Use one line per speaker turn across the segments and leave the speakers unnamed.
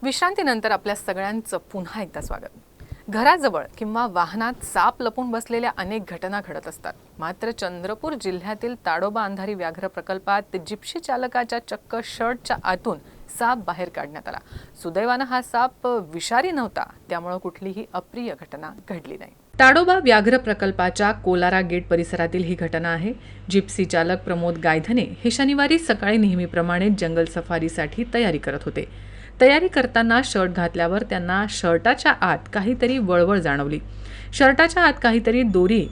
विश्रांतीनंतर आपल्या सगळ्यांचं पुन्हा एकदा स्वागत. घराजवळ किंवा वाहनात साप लपून बसलेल्या अनेक घटना घडत असतात. मात्र चंद्रपूर जिल्ह्यातील ताडोबा अंधारी व्याघ्र प्रकल्पात जिप्सी चालकाच्या चक्क शर्टच्या आतून साप बाहेर काढण्यात आला. सुदैवानं हा साप विषारी नव्हता, त्यामुळे कुठलीही अप्रिय घटना घडली नाही. ताडोबा व्याघ्र प्रकल्पाच्या कोलारा गेट परिसरातील ही घटना आहे. जिप्सी चालक प्रमोद गायधने हे शनिवारी सकाळी नेहमीप्रमाणे जंगल सफारीसाठी तयारी करत होते. तयारी करताना शर्ट घातल्यावर त्यांना शर्टाच्या आत काहीतरी वळवळ जाणवली. शर्टाच्या आत काहीतरी दोरी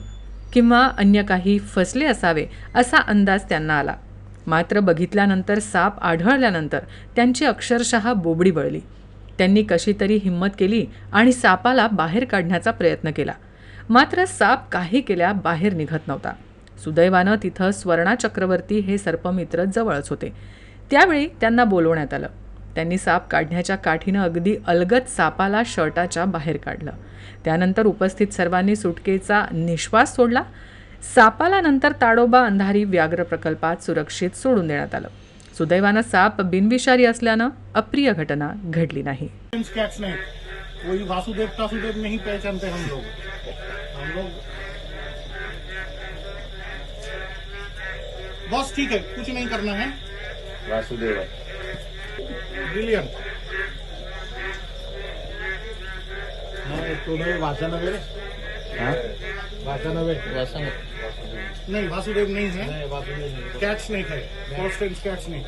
किंवा अन्य काही फसले असावे असा अंदाज त्यांना आला. मात्र बघितल्यानंतर साप आढळल्यानंतर त्यांची अक्षरशः बोबडी वळली. त्यांनी कशी तरी हिंमत केली आणि सापाला बाहेर काढण्याचा प्रयत्न केला. मात्र साप काही केल्या बाहेर निघत नव्हता. सुदैवानं तिथं स्वर्णा चक्रवर्ती हे सर्पमित्र जवळच होते. त्यावेळी त्यांना बोलवण्यात आलं. त्यांनी साप काढण्याच्या काठीनं अगदी अलगद सापाला शर्टाच्या बाहेर काढलं. त्यानंतर उपस्थित सर्वांनी सुटकेचा निश्वास सोडला. सापाला नंतर ताडोबा अंधारी व्याघ्र प्रकल्पात सुरक्षित सोडून देण्यात आलं. सुदैवानं साप बिनविषारी असल्यानं अप्रिय घटना घडली नाही.
कोई वासुदेव टासुदेव नहीं पहचानते हम लोग बस ठीक है, कुछ नहीं करना है.
वासुदेव
ब्रिलियंट. वाचनवे नहीं, वासुदेव नहीं है. कैच नहीं है, कैच नहीं.